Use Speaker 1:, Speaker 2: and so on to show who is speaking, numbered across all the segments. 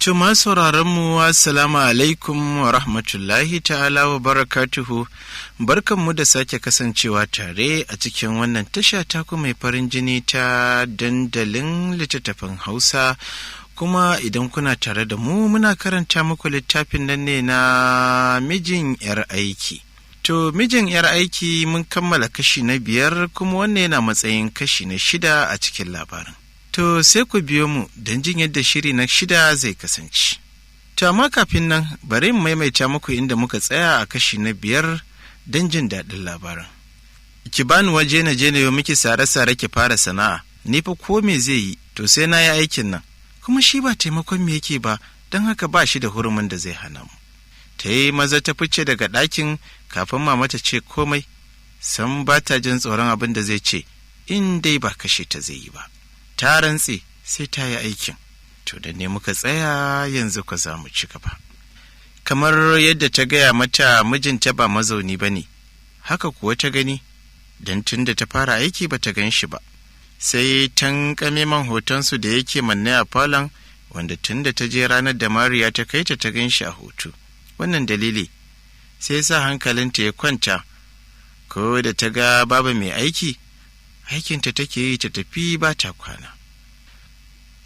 Speaker 1: Tuma sauraronmu assalamu alaikum wa rahmatullahi ta'ala wa barakatuhu, barkanmu da sake kasancewa tare a cikin wannan tasha taku mai farin jini ta dandalin littattafan Hausa. Kuma idan kuna tare da mu muna karanta muku littafin nan ne na mijin 'yar aiki. To mijin 'yar aiki mun kammala kashi na 5 kuma wannan yana matsayin kashi na 6 a cikin labarin. To sai ku biyo mu don jin yadda shiri na 6 zai kasance. To amma kafin nan bari mu maimaita muku inda muka tsaya a kashi na 5 don jin daɗin labarin. Ki bani waje na je na yi miki sare-sare ki fara sana'a, ni fa ko me zai yi to sai na yi aikin nan. Kuma shi ba taimakon me yake ba, don haka ba shi da hurumin da zai hana mu. Ta yi maza ta fice daga ɗakin kafin mama ta ce komai, san ba ta jin tsoron abin da zai ce, in dai ba kashe ta zai yi ba. Ta rantse sai ta yi aikin. To da ne muka tsaya yanzu ka za mu ci gaba. Kamar yadda ta gaya mata mijinta ba mazauni ba ne, haka kuwa ta gani, don tun da ta fara aiki ba ta gan shi ba. Sai tankame man hotonsu da yake manne a falon, wanda tun da ta je ranar da Mariya ta kai ta gan shi a hoto. Wannan dalili sai sa hankalinta ya kwanta, ko da ta ga baba mai aiki, aikinta take yi ta tafi ba ta kwana.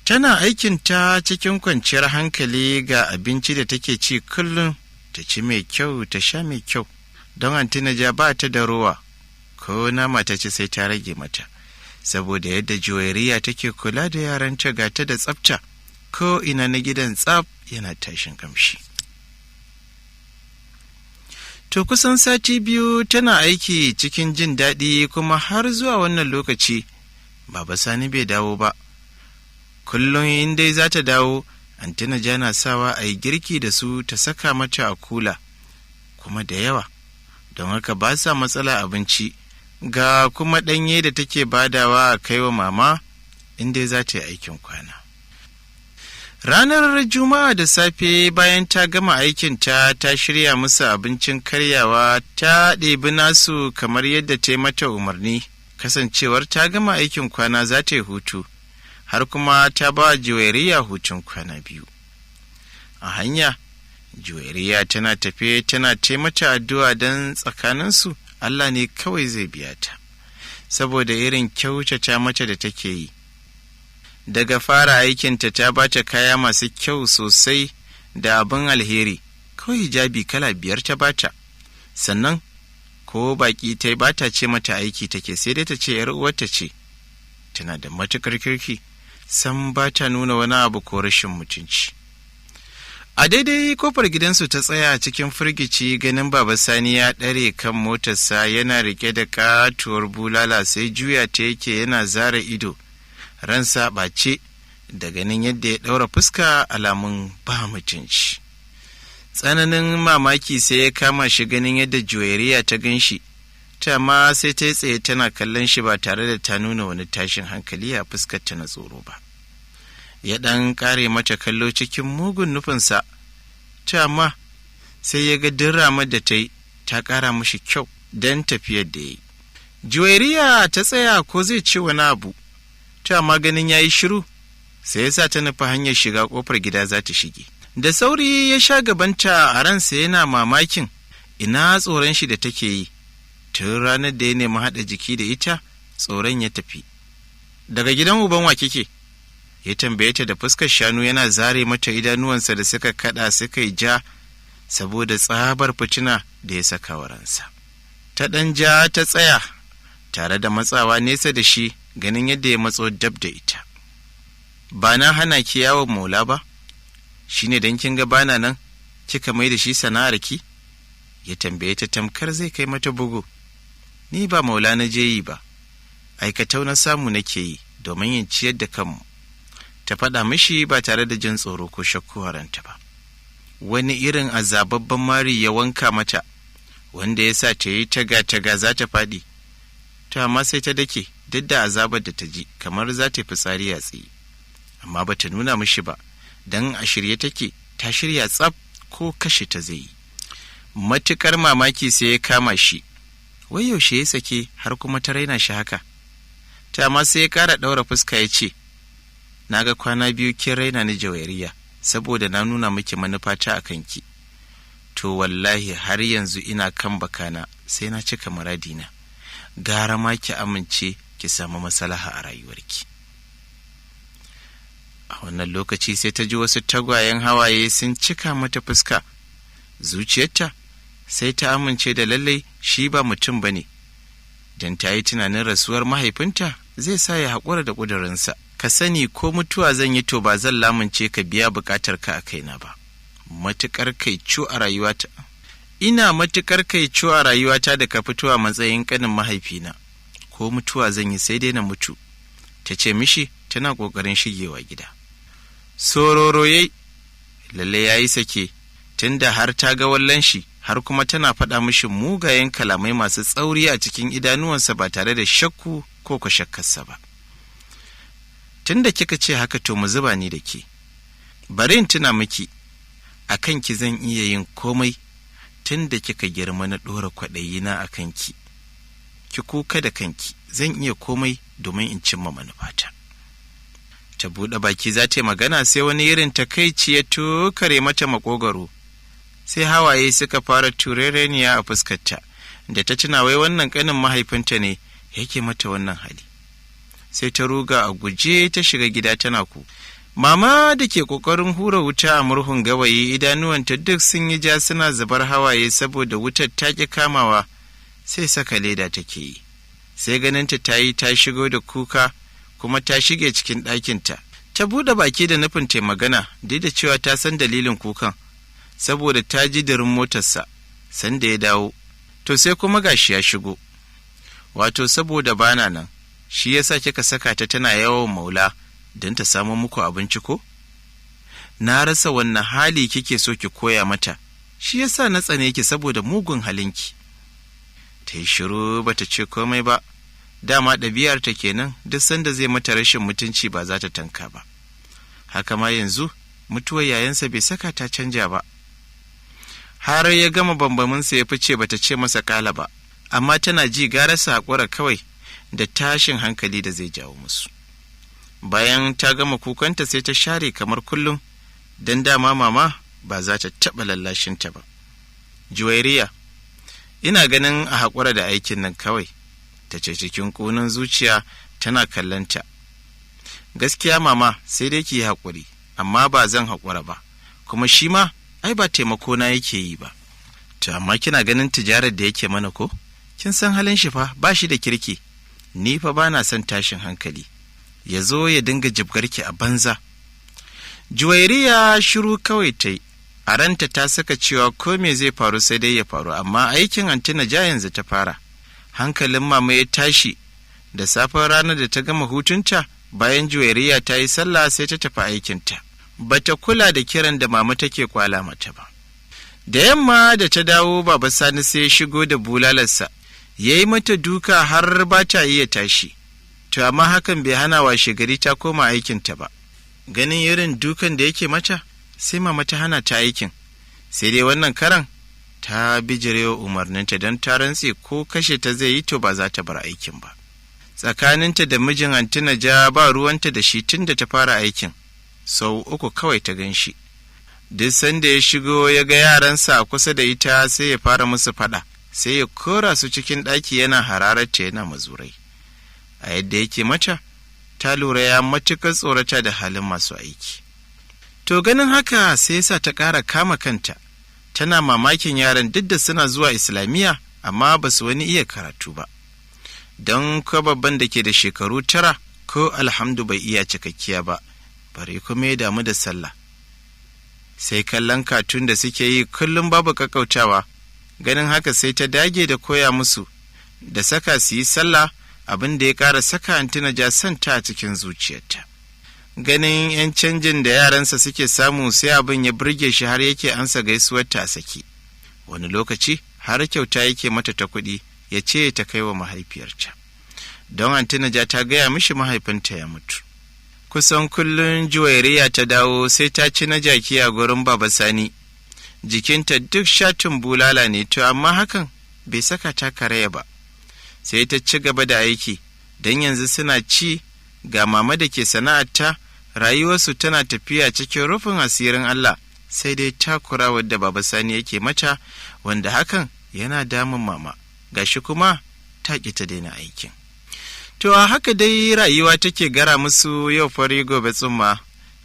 Speaker 1: Tana aikinta cikin kwanciyar hankali, ga abinci da take ci kullum, ta ci mai kyau ta sha mai kyau, don Antinaja ba ta da rowa, ko nama ta ci sai ta rage mata. Saboda yadda Juwairiya take kula da yaranta ga ta da tsafta, ko ina na gidan tsaf yana tashin kamshi. To kusan sati 2 tana aiki cikin jin daɗi, kuma har zuwa wannan lokaci Baba Sani bai dawo ba. Kullum in dai za ta dawo, Antinaja na sawa a yi girki da su ta saka mata a kula, kuma da yawa, don haka ba sa matsala abinci. Ga kuma ɗanye da take badawa a kaiwa mama inda za ta yi aikin kwana. Ranar Juma'a da safe bayan ta gama aikinta, ta shirya musu abincin karyawa, ta ɗebi nasu kamar yadda ta yi mata umarni, kasancewar ta gama aikin kwana za ta yi hutu, har kuma ta ba Juwairiya hutun kwana 2. A hanya, Juwairiya tana tafe tana taimata addu'a don tsakaninsu Allah ne kawai zai biya ta, saboda irin kyautata mata da take yi. Daga fara aikinta ta ba ta kaya masu kyau sosai da abin alheri, kawai hijabi kala 5 ta bata. Sannan, ko baƙi ta ba ta ce mata aiki take, sai dai ta ce ‘yar uwarta ce. Tana da matuƙar kirki, san ba ta nuna wani abu ko rashin mutunci. A daidai kofar gidansu ta tsaya cikin firgici, ganin Baba Sani ya ɗare kan motarsa yana riƙe da katuwar bulala, sai juya ta yake yana zara ido, ransa ɓace da ganin yadda ya ɗaura fuska alamun ba mutunci. Tsananin mamaki sai ya kama shi ganin yadda Juwairiya ta gan shi, ta ma sai ta tsaye tana kallon shi ba tare da ta nuna wani tashin hankali a fuskarta na tsoro ba. Ya ɗan ƙare mata kallo cikin mugun nufinsa, ta ma sai ya ga ramar da ta yi ta ƙara mashi kyau don tafiyar da ya yi. Juwairiya ta tsaya ko zai ce wani abu, ta ma ganin ya yi shiru, sai ya sa ta nufi hanyar shiga ƙofar gida za ta shige. Da sauri ya sha gabanta, a ransa yana mamakin ina tsoron shi da take yi. Tun ranar da ya nemi haɗa jiki da ita, tsoron ya tafi. Daga gidan uban wa kike? Ya tambaye ta da fuskar shanu, yana zare mata idanuwansa da suka kada suka yi ja saboda tsabar fitina da ya saka wa ransa. Ta ɗan ja ta tsaya tare da matsawa nesa da shi, ganin yadda ya matso dab da ita. Ba na hana ki yawon maula ba? Shi ne don kin ga bana nan kika mai da shi sana'arki? Ya tambaye ta tamkar zai kai mata bugu. Ni ba maula na je yi ba, aikatau na samu nake yi domin yin ciyar da kanmu. Ta faɗa mishi ba tare da jin tsoro ko shakku ranta ba. Wani irin azababban mari ya wanka mata, wanda ya sa ta yi taga-taga za ta faɗi. Ta amma sai ta dake, duk da azabar da ta ji kamar za ta fitsari a tsaye. Amma ba ta nuna mishi ba, don a shirye take, ta shirya tsaf ko kashe ta zai yi. Matuƙar mamaki sai ya kama shi, wai yaushe ya sake har kuma ta raina shi haka. Ta amma sai ya ƙara ɗaura fuska ya ce, na ga kwana 2 kin raina ni Juwairiya, saboda na nuna miki manufata a kanki. To wallahi har yanzu ina kan bakana sai na cika muradina. Gara ma ki amince ki samu maslaha a rayuwarki. A wannan lokaci sai ta ji wasu tagwayen hawaye sun cika mata fuska. Zuciyarta sai ta amince da lallai shi ba mutum ba ne, don ta yi tunanin rasuwar mahaifinta zai sa ya haƙura da ƙudurinsa. Ka sani ko mutuwa zan yi to ba zan lamunce ka biya buƙatar ka a kaina ba. Matuƙar kaico a rayuwata. Ina matuƙar kaico a rayuwata da ka fito a matsayin ƙanin mahaifina. Ko mutuwa zan yi sai dai na mutu. Ta ce mishi tana ƙoƙarin shigewa gida. Sororo yayi, lalle ya yi sake, tunda har ta ga wallan shi, har kuma tana faɗa mishi mugayen kalamai masu tsauri a cikin idanuwansa ba tare da shakku ko ka shakkarsa ba. Tunda kika ce haka to mu zuba ni da ke. Bari in tuna miki, a kanki zan iya yin komai tunda kika girma na ɗora kwaɗayina a kanki. Ki kuka da kanki, zan iya komai domin in cimma manufata. Ta buɗe baki za ta yi magana sai wani irin takaici ya tokare mata maƙogwaro. Sai hawaye suka fara turereniya a fuskarta, da ta tuna wai wannan ƙanin mahaifinta ne yake mata wannan hali. Sai ta ruga a guje ta shiga gida tana ku. Mama da ke ƙoƙarin hura wuta a murhun gawayi idanuwanta duk sun yi ja suna zubar hawaye saboda wutar ta ƙi kamawa, sai saka leda take yi. Sai ganinta ta yi ta shigo da kuka kuma ta shige cikin ɗakinta. Ta buɗe baki da nufin ta magana, duk da cewa ta san dalilin kukan, saboda ta ji dirin motarsa sanda ya dawo. To sai kuma gashi ya shigo. Wato saboda bana nan, shi yasa kika saka ta tana yawan maula don ta samu muku abinci ko? Na rasa wannan hali kike so ki koya mata, shi yasa na tsane ki saboda mugun halinki. Ta yi shiru bata ce komai ba. Dama ɗabi'arta kenan, duk sanda zai mata rashin mutunci ba za ta tanka ba. Haka ma yanzu mutuwar yayansa bai saka ta canja ba. Har ya gama bambaminsa ya fice bata ce masa kala ba, amma tana ji gara su haƙura kawai da tashin hankali da zai jawo musu. Bayan ta gama kukanta sai ta share kamar kullum, don dama mama ba za ta taɓa lallashinta ba. Juwairiya, ina ganin a haƙura da aikin nan kawai, ta ce cikin ƙunan zuciya tana kallonta. Gaskiya mama sai dai ki yi haƙuri, amma ba zan haƙura ba, kuma shi ma ai ba taimako na yake yi ba. To amma kina ganin tijarar da yake mana ko? Kin san halin shi fa ba shi da kirki. Ni fa ba na son tashin hankali. Ya zo ya dinga jibgarki a banza. Juwairiya shiru kawai ta yi. A ranta ta saka cewa ko me zai faru sai dai ya faru, amma aikin Antina ja yanzu ta fara. Hankalin mama ya tashi. Da safar ranar da ta gama hutunta, bayan Juwairiya ta yi sallah sai ta tafi aikinta. Bata kula da kiran da mama take kwala mata ba. Da yamma da ta dawo Baba Sani sai ya shigo da bulalarsa, ya yi mata duka har ba ta iya tashi. To amma hakan bai hana washe gari ta koma aikinta ba. Ganin irin dukan da yake mata, sai mama ta hana ta aikin. Sai dai wannan karan ta bijirewa umarninta don ta rantse ko kashe ta zai yi to ba za ta bar aikin ba. Tsakaninta da mijin Antina ja ba ruwanta da shi tun da ta fara aikin. Sau uku kawai ta gan shi. Duk sanda ya shigo ya ga yaransa a kusa da ita sai ya fara musu faɗa, sai ya kora su cikin ɗaki yana hararta yana mazurai. A yadda yake mata, ta lura ya matuƙar tsorata da halin masu aiki. To ganin haka sai yasa ta ƙara kama kanta, tana mamakin yaran duk da suna zuwa Islamiyya amma ba su wani iya karatu ba. Don ko babban da ke da shekaru 9 ko alhamdu bai iya cikakkiya ba, bare kuma ya damu da sallah. Sai kallon katun da suke yi kullum babu kakkautawa, ganin haka sai ta dage da koya musu, da saka su yi sallah, abin da ya ƙara saka Antina ja santa a cikin zuciyarta. Ganin 'yan canjin da yaransa suke samu sai abin ya burge shi har yake ansa gaisuwarta a saki. Wani lokaci har kyauta yake mata ta kuɗi ya ce ta kai wa mahaifiyarta. Don Antina ja ta gaya mishi mahaifinta ya mutu. Kusan kullum Juwairiya ta dawo sai ta ci na jaki a gurin Baba Sani. Jikinta duk shatin bulala ne, to amma hakan bai saka ta karaya ba. Sai ta ci gaba da aiki, don yanzu suna ci ga mama da ke sana'arta rayuwarsu tana tafiya cikin rufin asirin Allah, sai dai takura wadda Baba Sani yake mata, wanda hakan yana damun mama, gashi kuma ta ƙi ta daina aikin. To a haka dai rayuwa take gara musu yau fari gobe tsumma,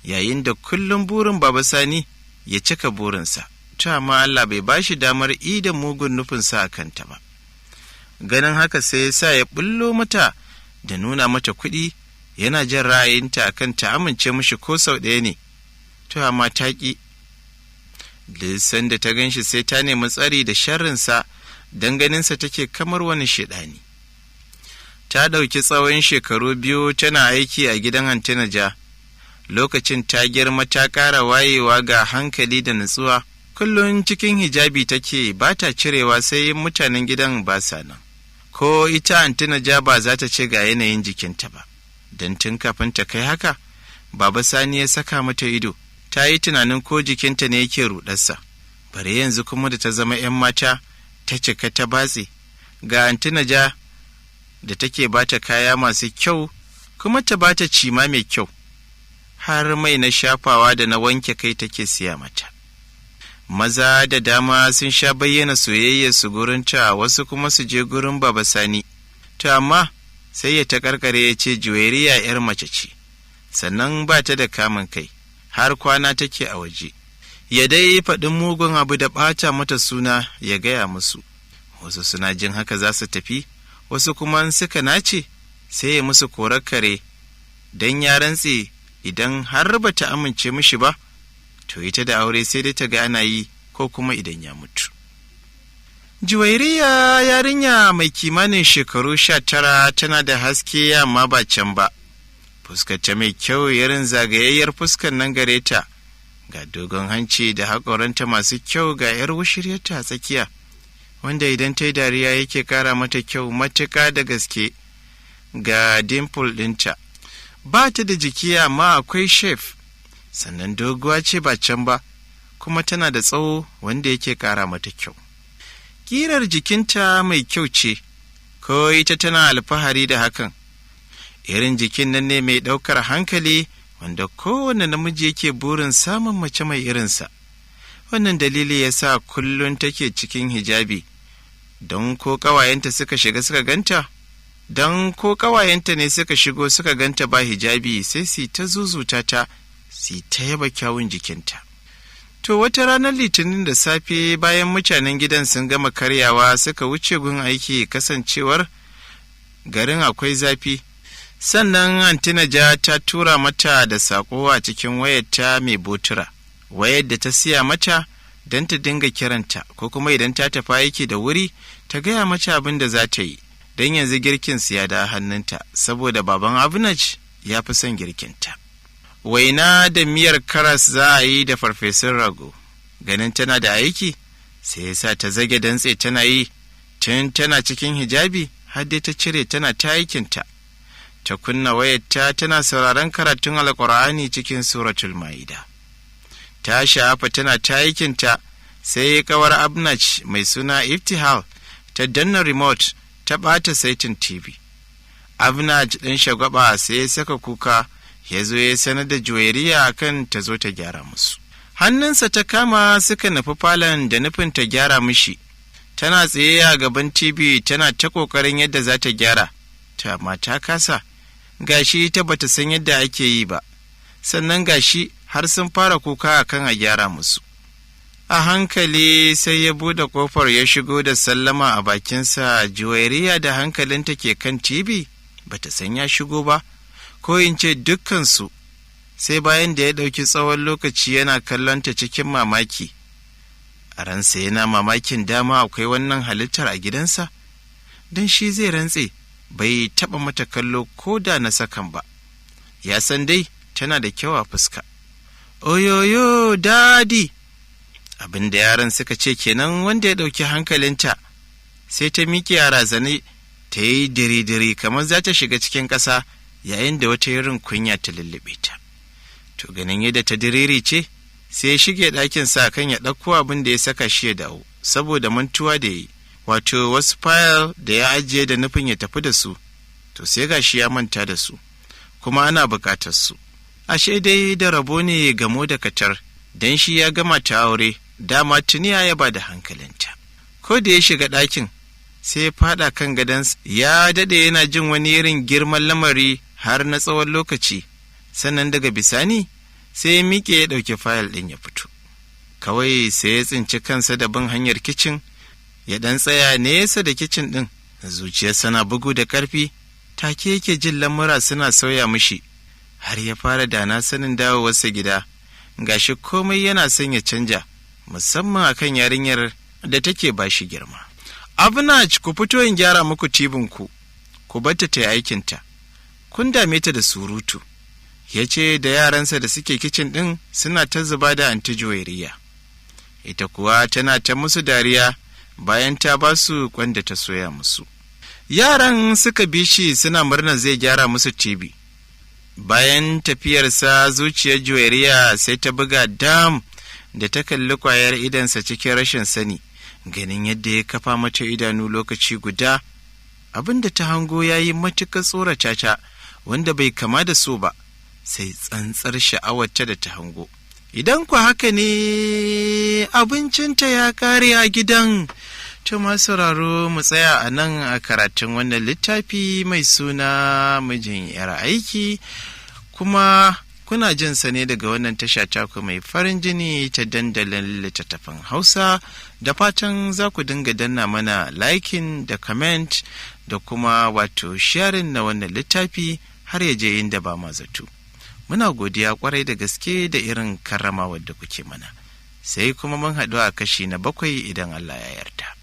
Speaker 1: yayin da kullum burin Baba Sani ya cika burinsa, to amma Allah bai ba shi damar ida mugun nufinsa a kanta ba. Ganin haka sai ya sa ya bullo mata da nuna mata kuɗi, yana jin ra'ayinta akan ta amince mishi ko sau ɗaya ne, to amma ta ƙi. Lissan da ta gan shi sai ta nemi tsari da sharrinsa, don ganinsa take kamar wani shiɗani. Ta ɗauki tsawon shekaru 2 tana aiki a gidan Antinaja. Lokacin ta girma ta ƙara wayewa ga hankali da nutsuwa, kullum cikin hijabi take ba ta cirewa sai mutanen gidan ba sa nan. Ko ita Antinaja ba za ta ce ga yanayin jikinta ba, don tun kafin ta kai haka, Baba Sani ya saka mata ido, ta yi tunanin ko jikinta ne yake ruɗarsa. Bare yanzu kuma da ta zama 'yan mata, ta cika ta batse, ga Antinaja da take ba ta kaya masu kyau kuma ta ba ta cima mai kyau, har mai na shafawa da na wanke kai take siya mata. Maza da dama sun sha bayyana soyayyarsu gurinta, wasu kuma su je gurin Baba Sani, to amma sai ya ta karkare ya ce Juwairiya 'yar mace ce, sannan ba ta da kamun kai, har kwana take a waje. Ya dai faɗin mugun abu da ɓata mata suna ya gaya musu, wasu suna jin haka za su tafi, wasu kuma suka nace sai ya musu korar kare, don ya rantse idan har ba ta amince mishi ba, to ita da aure sai dai ta ga ana yi, ko kuma idan ya mutu. Juwairiya yarinya mai kimanin shekaru 19 tana da haske amma ba can ba, fuskarta mai kyau irin zagayayyar fuskar nan gare ta, ga dogon hanci da haƙoranta masu kyau, ga 'yar wushiryarta a tsakiya, wanda idan ta yi dariya yake ƙara mata kyau matuƙa da gaske, ga dimple ɗinta. Ba ta da jiki amma akwai shef, sannan doguwa ce ba can ba, kuma tana da tsawo wanda yake ƙara mata kyau. Ƙirar jikinta mai kyau ce, ko ita tana alfahari da hakan. Irin jikin nan ne mai ɗaukar hankali, wanda kowane namiji yake burin samun mace mai irinsa. Wannan dalili ya sa kullum take cikin hijabi, don ko ƙawayenta suka shiga suka ganta, don ko ƙawayenta ne suka shigo suka ganta ba hijabi sai su ta zuzuta ta, su ta yaba kyawun jikinta. To wata ranar Litinin da safe bayan mutanen gidan sun gama karyawa suka wuce gun aiki, kasancewar garin akwai zafi, sannan Antinaja ta tura mata da saƙo a cikin wayarta mai botura, wayar da ta siya mata don ta dinga kiranta, ko kuma idan ta tafi aiki da wuri ta gaya mata abin da za ta yi, don yanzu girkin siya da hannunta, saboda baban Abinaj ya fi son girkinta. Waina da miyar karas za a yi da farfesun rago, ganin tana da aiki sai ya sa ta zage dantse tana yi, tun tana cikin hijabi har dai ta cire tana ta aikinta. Ta kunna wayarta tana sauraron karatun Alƙur'ani cikin suratul Ma'ida. Ta sha'afa tana ta aikinta, sai kawar Abnaj mai suna Iftihal ta danna remote ta ɓata saitin TV. Abnaj ɗin shagwaba sai ya saka kuka, ya zo ya sanar da Juwairiya akan ta zo ta gyara musu. Hannunsa ta kama suka nufi falon da nufin ta gyara mishi. Tana tsaye a gaban TV tana ta ƙoƙarin yadda za ta gyara, ta ma ta kasa. Gashi ta bata san yadda ake yi ba, sannan gashi har sun fara kuka akan a gyara musu. A hankali sai ya bude kofar ya shigo da sallama a bakinsa. Juwairiya da hankalinta ke kan TV bata san ya shigo ba, ko in ce dukkansu, sai bayan da ya ɗauki tsawon lokaci yana kallonta cikin mamaki. A ransa yana mamakin dama akwai wannan halittar a gidansa, don shi zai rantse bai taɓa mata kallo ko da na sakan ba, ya san dai tana da kyau a fuska. Oyoyo dadi! Abin da yaran suka ce kenan, wanda ya ɗauki hankalinta, sai ta miƙe a razane, ta yi diri-diri kamar za ta shiga cikin ƙasa, yayin da wata irin kunya ta lullube ta. To ganin yadda ta diriri ce, sai ya shige ɗakinsa kan ya ɗauko abin da ya saka shi ya dawo, saboda mantuwa da ya yi, wato wasu fayil da ya ajiye da nufin ya tafi da su, to sai ga shi ya manta da su, kuma ana buƙatar su. ashe dai da rabo ne gamo da katar, don shi ya gama ta aure, dama tuni ya ba da hankalinta. Ko da ya shiga ɗakin, sai ya faɗa kan gadonsa, ya daɗe yana jin wani irin girman lamari har na tsawon lokaci, sannan daga bisani sai ya miƙe ya ɗauki fayil ɗin ya fito. Kawai sai ya tsinci kansa da bin hanyar kicin, ya ɗan tsaya nesa da kicin ɗin, zuciyarsa na bugu da ƙarfi, take yake jin lamura suna sauya mishi, har ya fara dana sanin dawowarsa gida, gashi komai yana son ya canja, musamman akan yarinyar da take ba shi girma. Abinaj, ku fito in gyara muku tibinku, ku batta ta yi aikinta, kun dame ta da surutu, ya ce da yaransa da suke kicin ɗin suna ta zuba da anti Juwairiya. Ita kuwa tana ta musu dariya bayan ta ba su kwanda ta soya musu. Yaran suka bi shi suna murnar zai gyara musu tibi. Bayan tafiyarsa zuciyar Juwairiya sai ta buga dam da ta kalli ƙwayar idansa cikin rashin sani, ganin yadda ya kafa mata idanu lokaci guda. Abin da ta hango ya yi matuƙar tsorata ta, wanda bai kama da so ba, sai tsantsar sha'awarta da ta hango. Idan ku haka ne abincinta ya ƙare a gidan. To masu sauraro, mu tsaya a nan a karatun wannan littafi mai suna mijin 'yar aiki, kuma kuna jin sa ne daga wannan tasha taku mai farin jini ta dandalin littattafan Hausa. Da fatan za ku dinga danna mana liking da comment da kuma wato sharing na wannan littafi har ya je inda ba ma zato. Muna godiya kwarai da gaske da irin karramawar da kuke mana. Sai kuma mun haɗu a kashi na 7 idan Allah ya yarda.